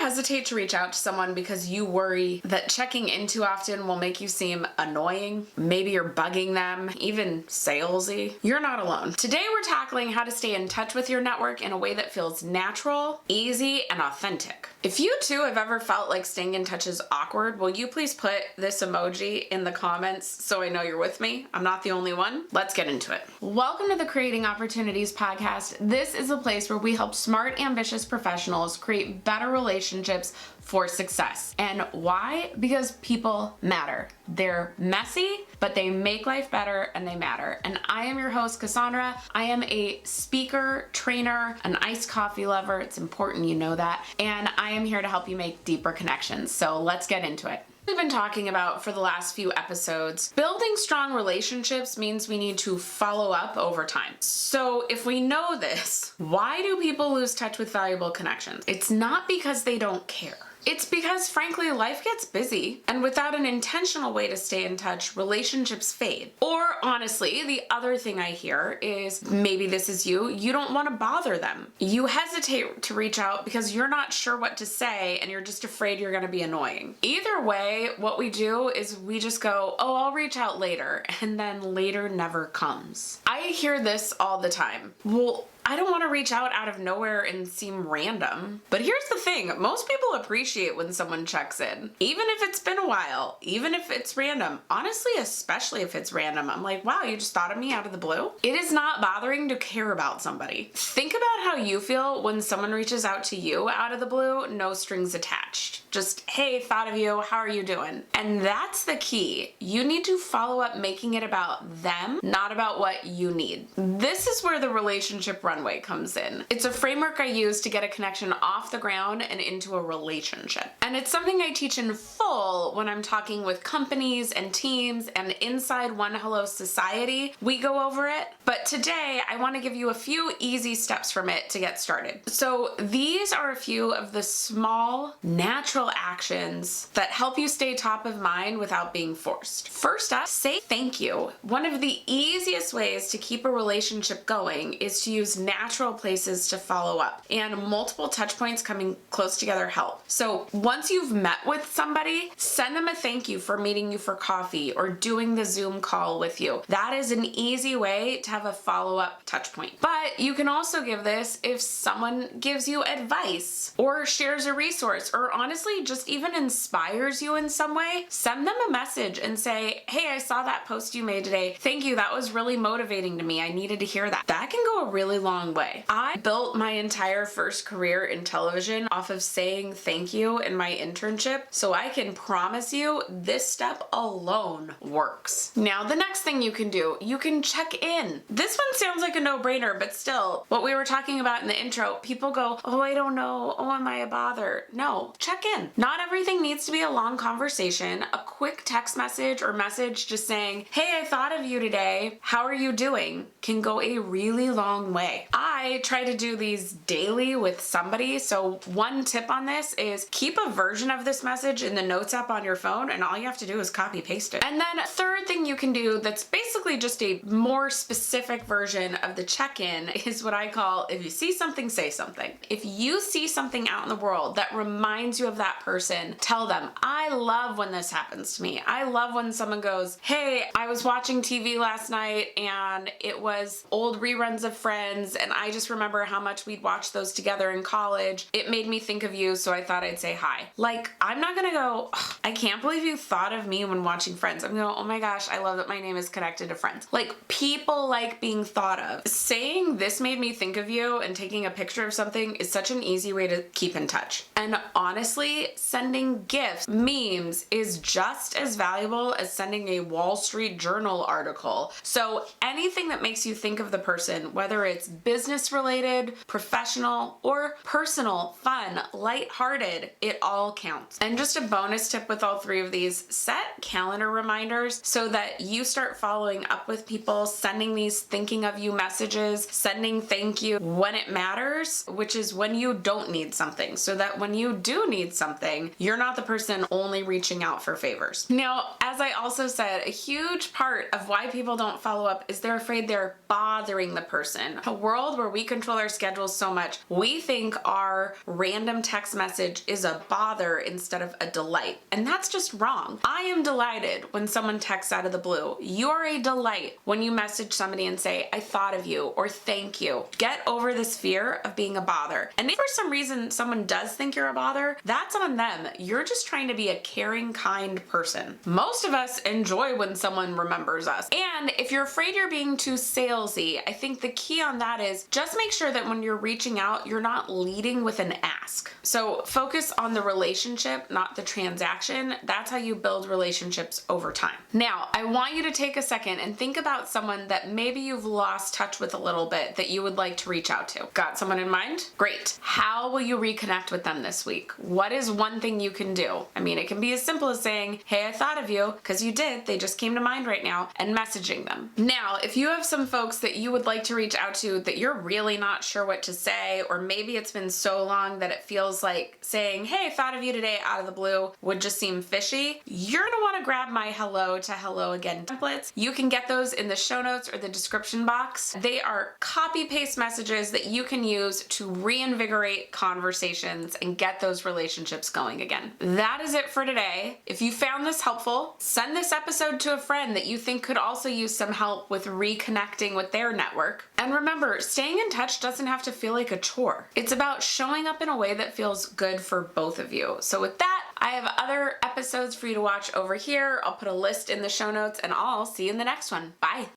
hesitate to reach out to someone because you worry that checking in too often will make you seem annoying? Maybe you're bugging them, even salesy? You're not alone. Today we're tackling how to stay in touch with your network in a way that feels natural, easy, and authentic. If you too have ever felt like staying in touch is awkward, will you please put this emoji in the comments so I know you're with me? I'm not the only one. Let's get into it. Welcome to the Creating Opportunities podcast. This is a place where we help smart, ambitious professionals create better relationships for success. And why? Because people matter. They're messy, but they make life better and they matter. And I am your host, Cassandra. I am a speaker, trainer, an iced coffee lover. It's important you know that. And I am here to help you make deeper connections. So let's get into it. We've been talking about for the last few episodes, building strong relationships means we need to follow up over time. So if we know this, why do people lose touch with valuable connections? It's not because they don't care. It's because, frankly, life gets busy, and without an intentional way to stay in touch, relationships fade. Or, honestly, the other thing I hear is, maybe this is you don't want to bother them. You hesitate to reach out because you're not sure what to say, and you're just afraid you're going to be annoying. Either way, what we do is we just go, oh, I'll reach out later, and then later never comes. I hear this all the time. Well, I don't want to reach out of nowhere and seem random. But here's the thing, most people appreciate when someone checks in. Even if it's been a while, even if it's random. Honestly, especially if it's random. I'm like, wow, you just thought of me out of the blue? It is not bothering to care about somebody. Think about how you feel when someone reaches out to you out of the blue, no strings attached. Just, hey, thought of you, how are you doing? And that's the key. You need to follow up making it about them, not about what you need. This is where the relationship runway comes in. It's a framework I use to get a connection off the ground and into a relationship. And it's something I teach in full when I'm talking with companies and teams and inside One Hello Society. We go over it. But today I want to give you a few easy steps from it to get started. So these are a few of the small, natural actions that help you stay top of mind without being forced. First up, say thank you. One of the easiest ways to keep a relationship going is to use natural places to follow up, and multiple touch points coming close together help. So once you've met with somebody, send them a thank you for meeting you for coffee or doing the Zoom call with you. That is an easy way to have a follow-up touch point. But you can also give this if someone gives you advice or shares a resource or honestly just even inspires you in some way. Send them a message and say, hey, I saw that post you made today. Thank you. That was really motivating to me. I needed to hear that. That can go a really long way. I built my entire first career in television off of saying thank you in my internship, so I can promise you this step alone works. Now, the next thing you can do, you can check in. This one sounds like a no-brainer, but still, what we were talking about in the intro, people go, oh, I don't know. Oh, am I a bother? No, check in. Not everything needs to be a long conversation. A quick text message or message just saying, hey, I thought of you today. How are you doing? Can go a really long way. I try to do these daily with somebody. So one tip on this is keep a version of this message in the notes app on your phone, and all you have to do is copy paste it. And then a third thing you can do that's basically just a more specific version of the check-in is what I call, if you see something, say something. If you see something out in the world that reminds you of that person, tell them, I love when this happens to me. I love when someone goes, hey, I was watching TV last night and it was old reruns of Friends, and I just remember how much we'd watch those together in college. It made me think of you, so I thought I'd say hi. Like, I'm not gonna go, oh, I can't believe you thought of me when watching Friends. I'm gonna go, oh my gosh, I love that my name is connected to Friends. Like, people like being thought of. Saying this made me think of you and taking a picture of something is such an easy way to keep in touch. And honestly, sending gifts, memes is just as valuable as sending a Wall Street Journal article. So anything that makes you think of the person, whether it's business related, professional, or personal, fun, lighthearted, it all counts. And just a bonus tip with all three of these, set calendar reminders so that you start following up with people, sending these thinking of you messages, sending thank you when it matters, which is when you don't need something, so that when you do need something, you're not the person only reaching out for favors. Now, as I also said, a huge part of why people don't follow up is they're afraid they're bothering the person. We're world where we control our schedules so much, we think our random text message is a bother instead of a delight. And that's just wrong. I am delighted when someone texts out of the blue. You are a delight when you message somebody and say, I thought of you, or thank you. Get over this fear of being a bother. And if for some reason someone does think you're a bother, that's on them. You're just trying to be a caring, kind person. Most of us enjoy when someone remembers us. And if you're afraid you're being too salesy, I think the key on that is just make sure that when you're reaching out, you're not leading with an ask. So focus on the relationship, not the transaction. That's how you build relationships over time. Now, I want you to take a second and think about someone that maybe you've lost touch with a little bit that you would like to reach out to. Got someone in mind? Great. How will you reconnect with them this week? What is one thing you can do? I mean, it can be as simple as saying, hey, I thought of you, because you did. They just came to mind right now, and messaging them. Now, if you have some folks that you would like to reach out to that you're really not sure what to say, or maybe it's been so long that it feels like saying, hey, I thought of you today out of the blue would just seem fishy, you're gonna wanna grab my hello to hello again templates. You can get those in the show notes or the description box. They are copy paste messages that you can use to reinvigorate conversations and get those relationships going again. That is it for today. If you found this helpful, send this episode to a friend that you think could also use some help with reconnecting with their network. And remember, staying in touch doesn't have to feel like a chore. It's about showing up in a way that feels good for both of you. So with that, I have other episodes for you to watch over here. I'll put a list in the show notes, and I'll see you in the next one. Bye.